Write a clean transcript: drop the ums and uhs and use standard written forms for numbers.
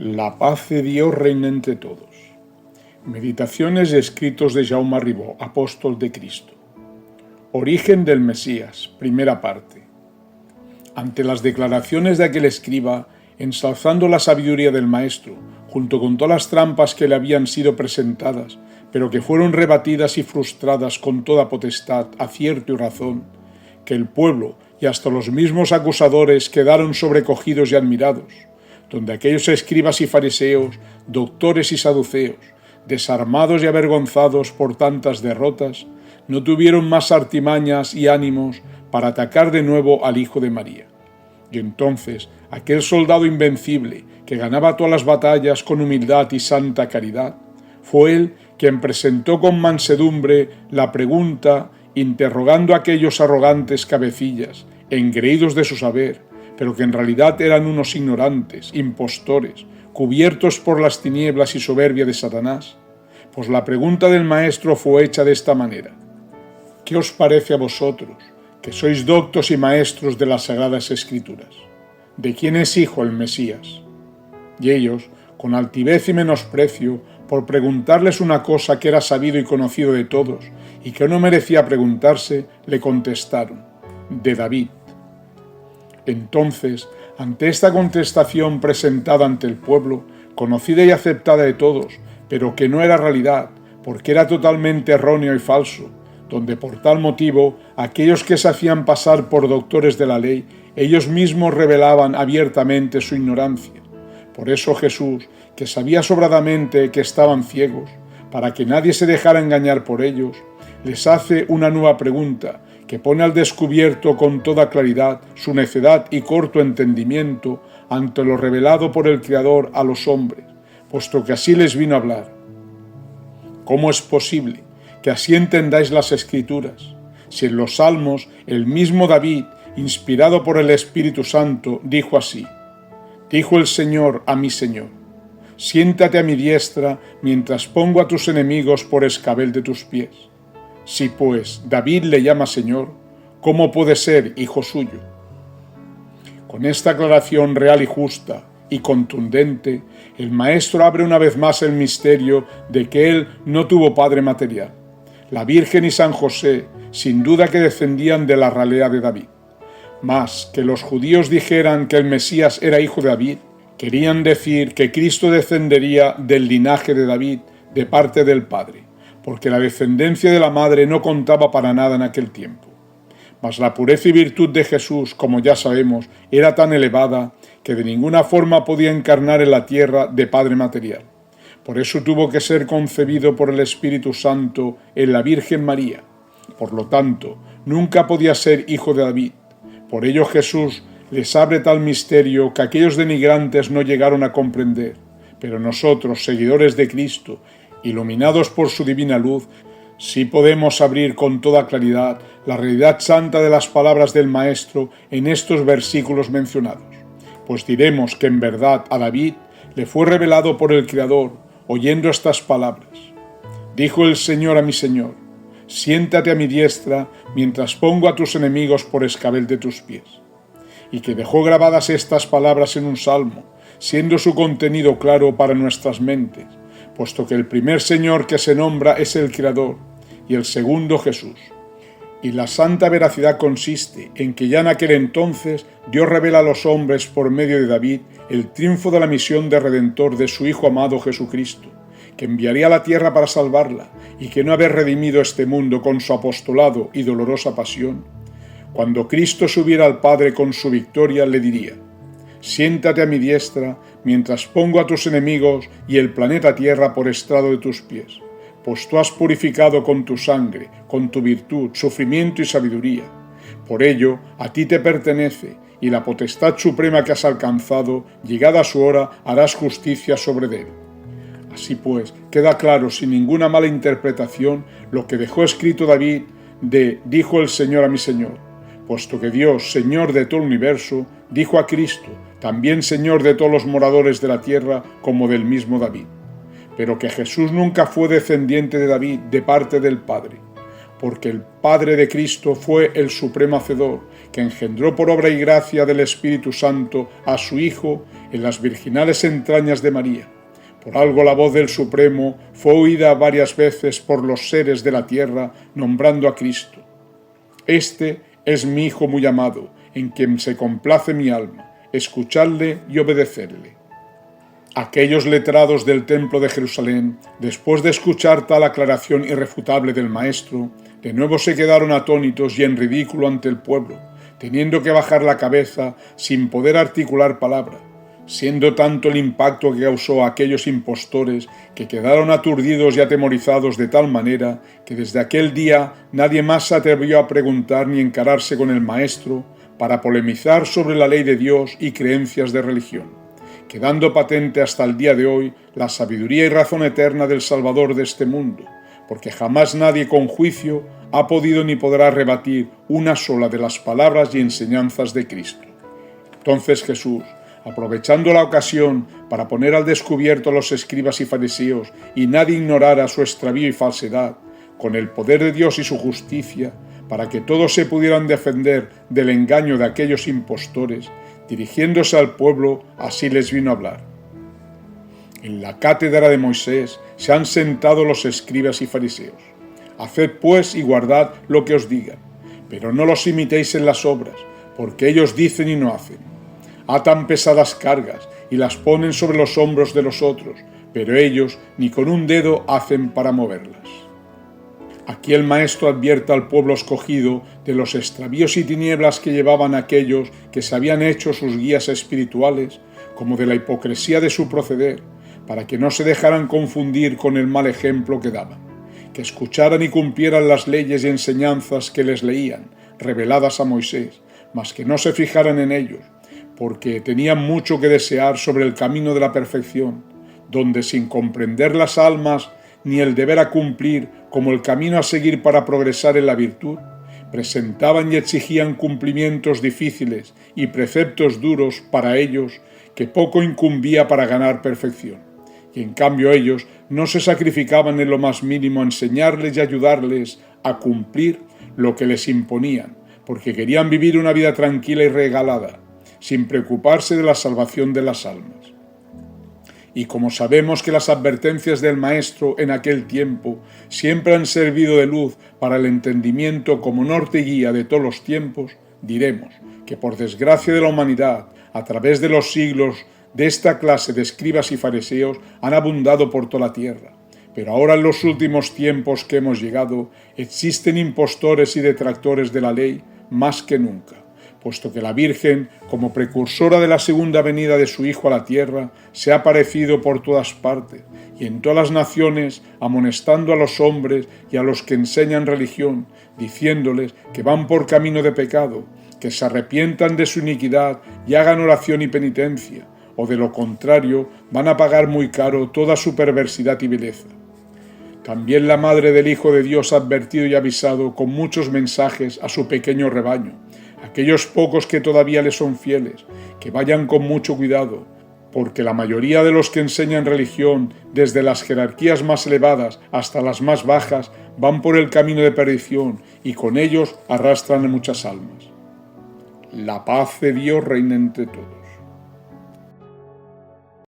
La paz de Dios reina entre todos. Meditaciones y escritos de Jaume Ribó, apóstol de Cristo. Origen del Mesías, primera parte. Ante las declaraciones de aquel escriba, ensalzando la sabiduría del Maestro, junto con todas las trampas que le habían sido presentadas, pero que fueron rebatidas y frustradas con toda potestad, acierto y razón, que el pueblo y hasta los mismos acusadores quedaron sobrecogidos y admirados, donde aquellos escribas y fariseos, doctores y saduceos, desarmados y avergonzados por tantas derrotas, no tuvieron más artimañas y ánimos para atacar de nuevo al Hijo de María. Y entonces aquel soldado invencible, que ganaba todas las batallas con humildad y santa caridad, fue él quien presentó con mansedumbre la pregunta, interrogando a aquellos arrogantes cabecillas, engreídos de su saber, pero que en realidad eran unos ignorantes, impostores, cubiertos por las tinieblas y soberbia de Satanás. Pues la pregunta del Maestro fue hecha de esta manera: ¿qué os parece a vosotros, que sois doctos y maestros de las Sagradas Escrituras? ¿De quién es hijo el Mesías? Y ellos, con altivez y menosprecio, por preguntarles una cosa que era sabido y conocido de todos, y que no merecía preguntarse, le contestaron: de David. Entonces, ante esta contestación presentada ante el pueblo, conocida y aceptada de todos, pero que no era realidad, porque era totalmente erróneo y falso, donde por tal motivo aquellos que se hacían pasar por doctores de la ley, ellos mismos revelaban abiertamente su ignorancia. Por eso Jesús, que sabía sobradamente que estaban ciegos, para que nadie se dejara engañar por ellos, les hace una nueva pregunta, que pone al descubierto con toda claridad su necedad y corto entendimiento ante lo revelado por el Creador a los hombres, puesto que así les vino a hablar. ¿Cómo es posible que así entendáis las Escrituras, si en los Salmos el mismo David, inspirado por el Espíritu Santo, dijo así: dijo el Señor a mi Señor, siéntate a mi diestra mientras pongo a tus enemigos por escabel de tus pies? Si pues David le llama Señor, ¿cómo puede ser hijo suyo? Con esta aclaración real y justa y contundente, el Maestro abre una vez más el misterio de que él no tuvo padre material. La Virgen y San José, sin duda que descendían de la ralea de David. Mas que los judíos dijeran que el Mesías era hijo de David, querían decir que Cristo descendería del linaje de David de parte del Padre, porque la descendencia de la madre no contaba para nada en aquel tiempo. Mas la pureza y virtud de Jesús, como ya sabemos, era tan elevada que de ninguna forma podía encarnar en la tierra de padre material. Por eso tuvo que ser concebido por el Espíritu Santo en la Virgen María. Por lo tanto, nunca podía ser hijo de David. Por ello Jesús les abre tal misterio que aquellos denigrantes no llegaron a comprender. Pero nosotros, seguidores de Cristo, iluminados por su divina luz, sí podemos abrir con toda claridad la realidad santa de las palabras del Maestro en estos versículos mencionados. Pues diremos que en verdad a David le fue revelado por el Creador, oyendo estas palabras: dijo el Señor a mi Señor, siéntate a mi diestra mientras pongo a tus enemigos por escabel de tus pies. Y que dejó grabadas estas palabras en un salmo, siendo su contenido claro para nuestras mentes, puesto que el primer Señor que se nombra es el Creador, y el segundo Jesús. Y la santa veracidad consiste en que ya en aquel entonces Dios revela a los hombres por medio de David el triunfo de la misión de Redentor de su Hijo amado Jesucristo, que enviaría a la tierra para salvarla, y que no haber redimido este mundo con su apostolado y dolorosa pasión, cuando Cristo subiera al Padre con su victoria, le diría: siéntate a mi diestra mientras pongo a tus enemigos y el planeta Tierra por estrado de tus pies, pues tú has purificado con tu sangre, con tu virtud, sufrimiento y sabiduría. Por ello, a ti te pertenece, y la potestad suprema que has alcanzado, llegada su hora, harás justicia sobre él. Así pues, queda claro, sin ninguna mala interpretación, lo que dejó escrito David de dijo el Señor a mi Señor, puesto que Dios, Señor de todo el universo, dijo a Cristo, también Señor de todos los moradores de la tierra, como del mismo David. Pero que Jesús nunca fue descendiente de David de parte del Padre, porque el Padre de Cristo fue el supremo Hacedor, que engendró por obra y gracia del Espíritu Santo a su Hijo, en las virginales entrañas de María. Por algo la voz del Supremo fue oída varias veces por los seres de la tierra, nombrando a Cristo. Este es mi Hijo muy amado, en quien se complace mi alma. Escuchadle y obedecerle. Aquellos letrados del templo de Jerusalén, después de escuchar tal aclaración irrefutable del Maestro, de nuevo se quedaron atónitos y en ridículo ante el pueblo, teniendo que bajar la cabeza sin poder articular palabra, siendo tanto el impacto que causó a aquellos impostores que quedaron aturdidos y atemorizados de tal manera que desde aquel día nadie más se atrevió a preguntar ni encararse con el Maestro para polemizar sobre la ley de Dios y creencias de religión, quedando patente hasta el día de hoy la sabiduría y razón eterna del Salvador de este mundo, porque jamás nadie con juicio ha podido ni podrá rebatir una sola de las palabras y enseñanzas de Cristo. Entonces Jesús, aprovechando la ocasión para poner al descubierto a los escribas y fariseos y nadie ignorara su extravío y falsedad, con el poder de Dios y su justicia, para que todos se pudieran defender del engaño de aquellos impostores, dirigiéndose al pueblo, así les vino a hablar. En la cátedra de Moisés se han sentado los escribas y fariseos. Haced pues y guardad lo que os digan, pero no los imitéis en las obras, porque ellos dicen y no hacen. Atan pesadas cargas y las ponen sobre los hombros de los otros, pero ellos ni con un dedo hacen para moverlas. Aquí el Maestro advierte al pueblo escogido de los extravíos y tinieblas que llevaban aquellos que se habían hecho sus guías espirituales, como de la hipocresía de su proceder, para que no se dejaran confundir con el mal ejemplo que daban, que escucharan y cumplieran las leyes y enseñanzas que les leían, reveladas a Moisés, mas que no se fijaran en ellos, porque tenían mucho que desear sobre el camino de la perfección, donde sin comprender las almas ni el deber a cumplir como el camino a seguir para progresar en la virtud, presentaban y exigían cumplimientos difíciles y preceptos duros para ellos que poco incumbía para ganar perfección, y en cambio ellos no se sacrificaban en lo más mínimo a enseñarles y ayudarles a cumplir lo que les imponían, porque querían vivir una vida tranquila y regalada, sin preocuparse de la salvación de las almas. Y como sabemos que las advertencias del Maestro en aquel tiempo siempre han servido de luz para el entendimiento como norte y guía de todos los tiempos, diremos que por desgracia de la humanidad, a través de los siglos, de esta clase de escribas y fariseos han abundado por toda la tierra. Pero ahora en los últimos tiempos que hemos llegado, existen impostores y detractores de la ley más que nunca, puesto que la Virgen, como precursora de la segunda venida de su Hijo a la tierra, se ha aparecido por todas partes y en todas las naciones, amonestando a los hombres y a los que enseñan religión, diciéndoles que van por camino de pecado, que se arrepientan de su iniquidad y hagan oración y penitencia, o de lo contrario van a pagar muy caro toda su perversidad y vileza. También la Madre del Hijo de Dios ha advertido y avisado con muchos mensajes a su pequeño rebaño, aquellos pocos que todavía le son fieles, que vayan con mucho cuidado, porque la mayoría de los que enseñan religión, desde las jerarquías más elevadas hasta las más bajas, van por el camino de perdición y con ellos arrastran a muchas almas. La paz de Dios reina entre todos.